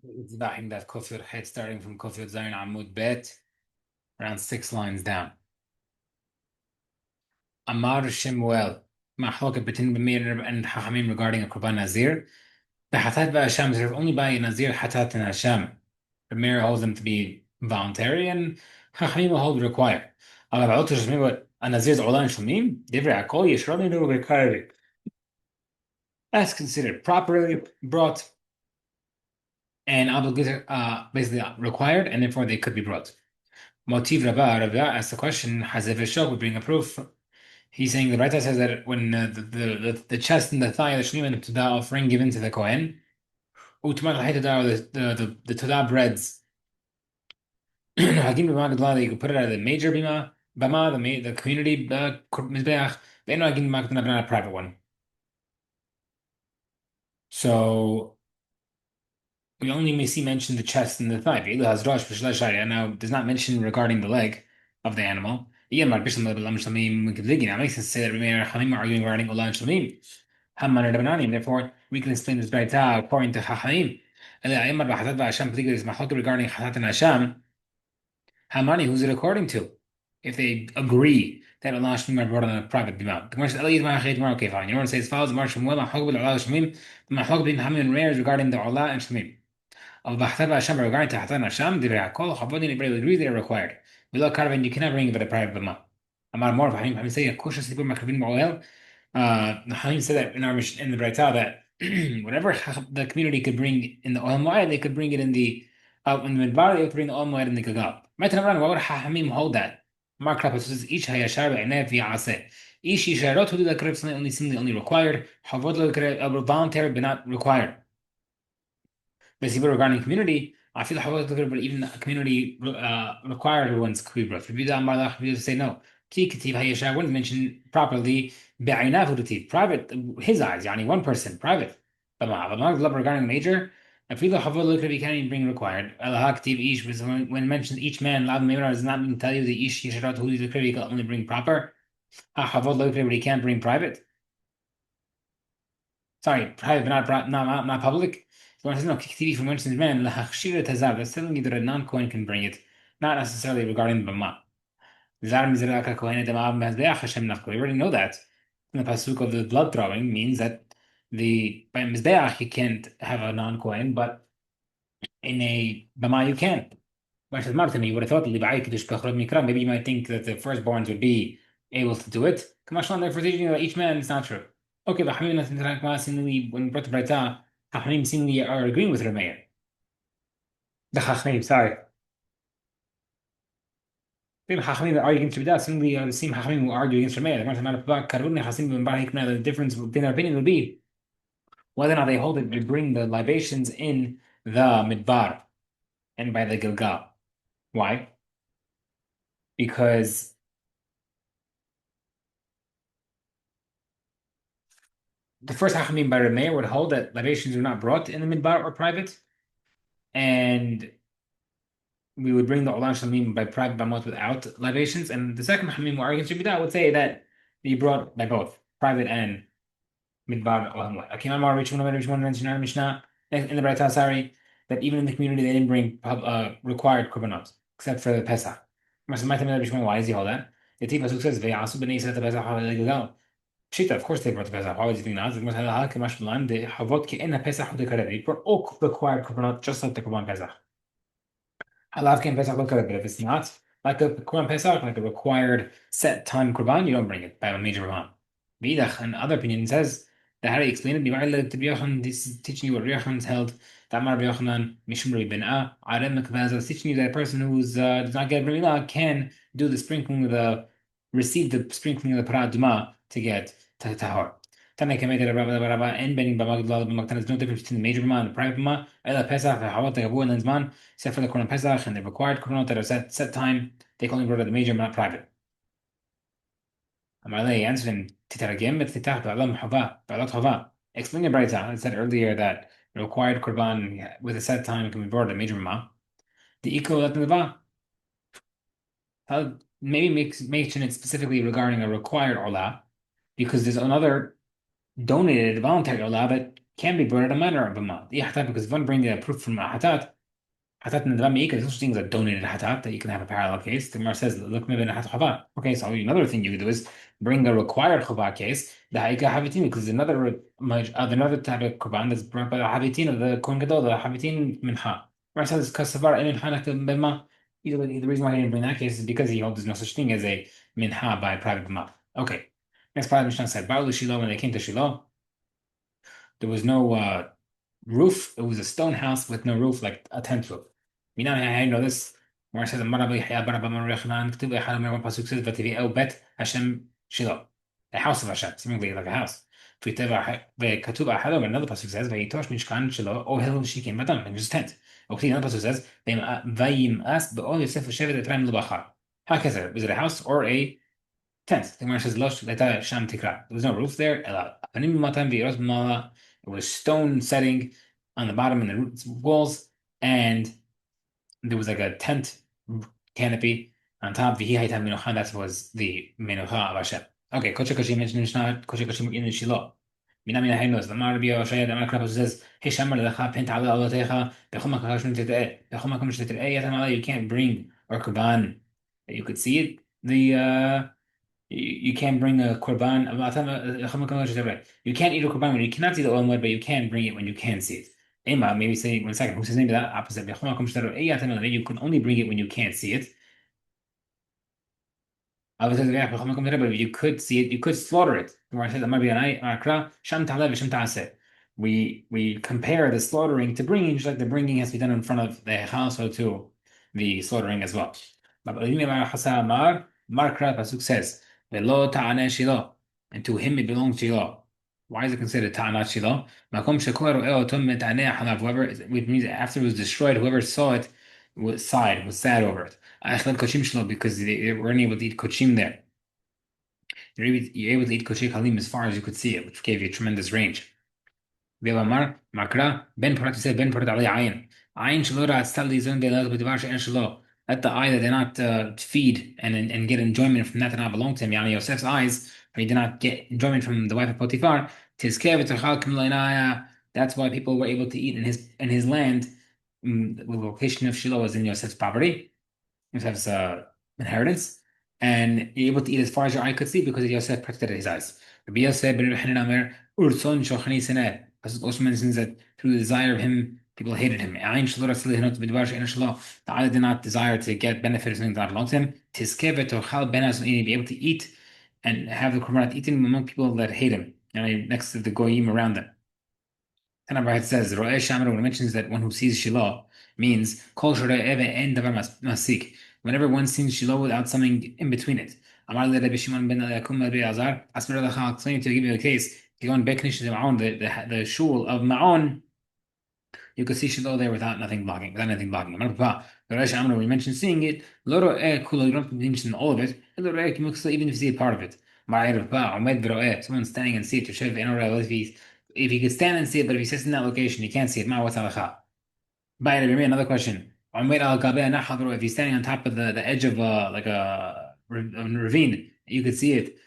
Zevahim Daf Kufir head starting from Kufir Zayin Amud Bet, around 6 lines down. Amar Shemuel, Mahloket between Bamir and Hachamim regarding a Kurban Nazir. The Hatat Hashem is only by a Nazir Hatat and Hashem. Bamir holds them to be voluntary and Hachamim will hold required. Aber bei Otter Shemim, but a Nazir's Olan Shemim, Divrei Akol Yishroni Nu Rekarvi. That's considered properly brought and obligated, basically required, and therefore they could be brought. Motiv Rabba asked the question, Hazev Shok would bring a proof. He's saying the Raita says that when the chest and the thigh of the Shlim and the Tudah offering given to the Kohen, Utmat Tudah, the Tudah breads, Hakim B'Magdala, you could put it at the major Bama, the community Mizbeach, they know Hakim B'Magdala, not a private one. So we only may see mention the chest and the thigh. Now, it does not mention regarding the leg of the animal. Yeah, it makes sense to say that Rami and Chachamim are arguing regarding Olah and Shlamim. Hamman and Rabbanim. Therefore, we can explain this Braita according to Chachamim. Regarding Chatat and Hashem, Hamani, who's it according to? If they agree that Allah and Shlamim are brought on a private bimah. The Gemara says, okay, fine. You want to say as follows, Mar Shemuel, Mahloket between Allah and Shlamim, the Mahloket between Hamim and Reir is regarding the Allah and Shlamim. Of Bachtar Hashem regarding to Hatan Hashem, Divrei Hakol, Chavodin, Ibrahim agree they are required. Below Karvan, you cannot bring it by the private bama. Amar Mor, Hamim say, Kosha Sipur Makravin Moel. Hamim said that in in the Braita that whatever the community could bring in the oil moed, they could bring it in the midbar, they could bring the oil moed in the gagal. Why would Hamim hold that? Mark Krapus says, Each Hayashar Be'enev Ya'aseh. Each Yisharot who do the Krip only seemingly only required, Havod voluntary but not required. Basically, regarding community, I feel like but even a community required ones could be brought. Rabbi say no. Wouldn't mention properly private his eyes, yani one person, private. But regarding major, I feel like we can't even bring required. When it mentions each man, does not mean tell you that each who can only bring proper. But he can't bring private. Sorry, private, not public. So when it says no, TV from mentions man, lahachshira tazav, that's telling you that a non-Kohen can bring it, not necessarily regarding the bama. Zar mizraka kohen etamav mezbeach Hashem nafko. We already know that. And the pasuk of the blood throwing means that by mizbeach you can't have a non-Kohen, but in a bama you can. But as Martin, you would have thought maybe you might think that the firstborns would be able to do it. Kamashlan, therefore teaching you that each man is not true. Okay, but Hamim when we brought the Braita, Chachamim seemingly are agreeing with Rameir. The Chachamim, sorry. The Chachamim that argue against Rameir seemingly are the same Chachamim who argue against Rameir. The difference between their opinion would be whether or not they hold it to bring the libations in the Midbar and by the Gilgal. Why? Because the first Hachamim by Rameir would hold that libations were not brought in the Midbar or private, and we would bring the Olam Shamim by private bamot without libations. And the second Hachamim who argue against Rabbi would say that he brought by both private and Midbar Olam. Akim Amar Rishon mentioned in Mishnah in the Braita, sorry, that even in the community they didn't bring required korbanot except for the Pesach. Why is he hold that? The Pasuk says, "Ve'asu b'nei Yisrael Pesach ha'legal." Pshita, of course they brought the Pesach. Why would you think not? They brought all required korbanot just like the korban Pesach. Halav ken Pesach look at it, but if it's not like a korban Pesach, like a required set time korban, you don't bring it by a major korban. Vidach, another opinion says that how do you explain it? This is teaching you what Yochanan held. That Mar Yochanan Mishum Benah Arem Mekvaz is teaching you that a person who does not get Brimila can do the sprinkling of receive the sprinkling of the Paraduma to get Tahor. Tana Kamed Rabba and Benin Bamagdal B'Maktan is no difference between the major Bama and the private Bama. Ela Pesach, Hawat, Gabu, and Lenzman, except for the Korban Pesach and the required Korbanot that are set time, they can only brought at the major, but not private. Amalei answered him, Titaragim, Titach, Ba'alam Hava, Ba'alat Hava. Explain the Braita. I said earlier that the required Korban with a set time can be brought at a major Bama. The Iko Lat Neva. Maybe mention it specifically regarding a required Olah, because there's another donated voluntary olah, but can be brought at a minor b'ma. Because if one bring a proof from a hatat, hatat nedva there's such thing as a donated hatat that you can have a parallel case. The Gemara says, look, maybe hatat chava. Okay, so another thing you could do is bring a required chava case, the haika havitin, because another type of korban that's brought by the havitin of the kohen gadol, the havitin mincha. Gemara says kasavar and mincha b'ma. The reason why he didn't bring that case is because he holds there's no such thing as a mincha by private b'ma. Okay, next part of the Mishnah said, Ba'u Shiloh, when they came to Shiloh, there was no roof. It was a stone house with no roof, like a tent roof. I know this. Where it says, "Amar Rabbi Yahya bar Abba Mar Yochanan, Ketub Echad Omer," one pasuk says, "V'tivi'eu bet Hashem Shiloh," a house of Hashem, seemingly like a house. V'ketub Echad Omer, another pasuk says, "V'yitosh Mishkan Shiloh Ohel Shikim Badam," and just tent. Okay, another pasuk says, "Vayim As Be'ol Yosef V'Shevet Etrayim L'Bachar." How can I say that? Is it a house or a tent? The Gemara says, "Losh Leta Sham Tikra." There was no roof there. It was stone setting on the bottom and the walls, and there was like a tent canopy on top. That was the menucha of Hashem. Okay, Koche Koche mentioned Mishnah, Koche Koche in Shiloh. Mina knows the Marbia Shaya, the Makrab says, Hishamar lecha pent ala alotecha, bechoma kakashun tete, bechoma kamush tete, yatamala, you can't bring or kurban. You could see it. You can't bring a korban. You can't eat a korban when you cannot see the oil mud, but you can bring it when you can see it. Ema, maybe say 1 second. Who's his name? That opposite. You can only bring it when you can't see it. But if you could see it, you could slaughter it. We compare the slaughtering to bringing, just like the bringing has to be done in front of the house or to the slaughtering as well. Markra Pasuk says, "Velo ta'aneh Shiloh," and to him it belongs Shiloh. Why is it considered ta'anat Shiloh? Makom shekor ro'eh otom met'aneh halav. Which means after it was destroyed, whoever saw it was sad over it. Achlan kochim Shiloh, because they weren't able to eat kochim there. You're able to eat kochim halim as far as you could see it, which gave you tremendous range. Ve'amar makra ben porat said ben porat alei ayin. Ayin shelo ra'atzal lizon be'elaz b'devar she'en Shiloh. Let the eye that did not feed and get enjoyment from that not belong to him. Yani Yosef's eyes, he did not get enjoyment from the wife of Potiphar. That's why people were able to eat in his land. The location of Shiloh was in Yosef's property, Yosef's inheritance, and you're able to eat as far as your eye could see because Yosef protected his eyes. Rabbi Yosef ben Yochanan Amer Urson Shochani Seneh. Also mentions that through the desire of him, people hated him. The eye did not desire to get benefit of something that belongs to him. Be able to eat and have the korbanot eaten among people that hate him, next to the goyim around them. And it says, when it mentions that one who sees Shiloh means whenever one sees Shiloh without something in between it. I'll explain to give you a case. You go in the shul of Ma'on, you could see Shiloh there without anything blocking. We mentioned seeing it. You don't mention all of it. Even if you see a part of it. Someone's standing and see it. If he could stand and see it, but if he sits in that location, he can't see it. Another question. If he's standing on top of the edge of like a ravine, you could see it.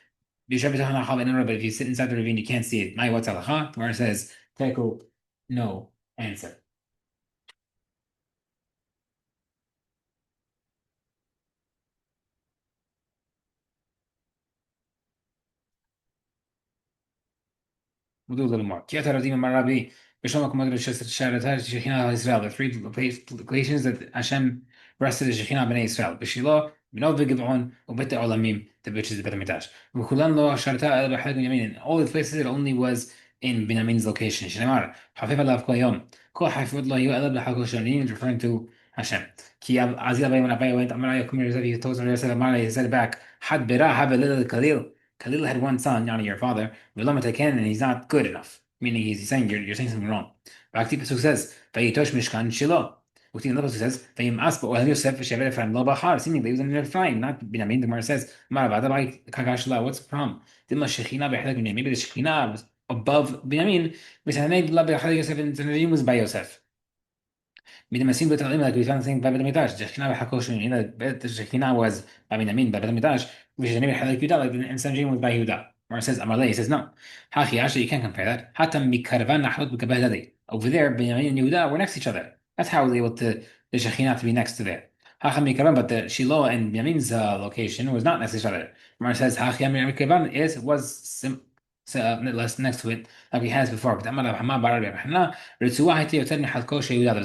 But if you sit inside the ravine, you can't see it. Where it says, Teku, no answer. We'll do a little more. The three locations that Hashem rested the Shekhinah b'nei Israel. B'Shiloh, b'Nov v'Giv'on, u'Beit Olamim, which is the Beit HaMikdash. V'Kulan lo sharta el b'Chad Binyamin. In all the places it only was in Binyamin's location. Shneimar, Hafif alav kol yom. Kol hafifot lo yu el b'Chad Koshanim, referring to Hashem. Ki Azil Abayim when Abayim went, Amar Yakum Yosef, he told Yosef, Amar, he said back, Had Bera have a little Khalil. Khalil had one son, Yani your father, and he's not good enough. Meaning he's saying you're saying something wrong. Bhakti Pasuk says, Vayitosh Mishkan Shiloh. Ukti another Pasuk says, Vayim Aspa Ohel Yosef Shevet Ephraim Lo Bachar. Seemingly he was in Ephraim, not Binyamin. The Gemara says, what's the problem? Maybe the Shekhinah was above Binyamin. Was by Yosef. Like we found things by Beit HaMikdash. The Shekhinah was by Binyamin, by Beit HaMikdash, which is like the Sanjim was by Yehuda. Mar says Amalei. He says no. Hachi actually you can't compare that. Hatam mikaravan nachot b'kabeh. Over there, Benjamin and Yehuda were next to each other. That's how they were able to the Shekhinah to be next to there. Hacham mikaravan, but the Shiloh and Benjamin's location was not next to each other. Mar says Hachi mikaravan is was less next to it like we had before. But there's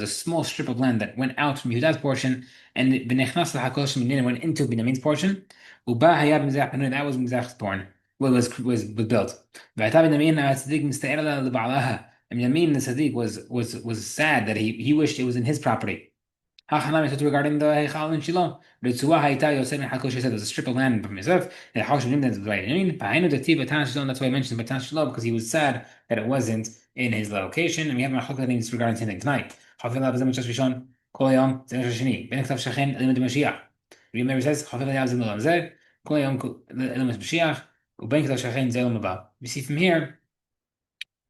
a small strip of land that went out from Yehuda's portion and went into Benjamin's portion. That was Mizrach's portion was built. And Yamin the Sadiq was sad that he wished it was in his property. Regarding the Heichal in Shiloh, Ritzua Haita Yosef and Hakosh said it was a strip of land from Yosef. And Hashim that's right. I mean, Bahinu the Tiva Tan Shiloh. That's why I mentioned Batan Shiloh because he was sad that it wasn't in his location. And we have a Chok things regarding same thing tonight. Chafil Lav Zem Chash Rishon Kol Yom Zem Shashini Ben Ktav Shachen Elim Mashiach. Remember says Chafil Lav Zem Lam Zer Kol Yom Elim Mashiach Uben Ktav Shachen Zelam Abba. We see from here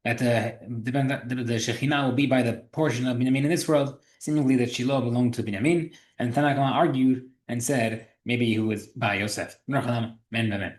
that the Shekhinah will be by the portion of Binyamin in this world, seemingly that Shiloh belonged to Binyamin, and Tanakh argued and said maybe he was by Yosef. Men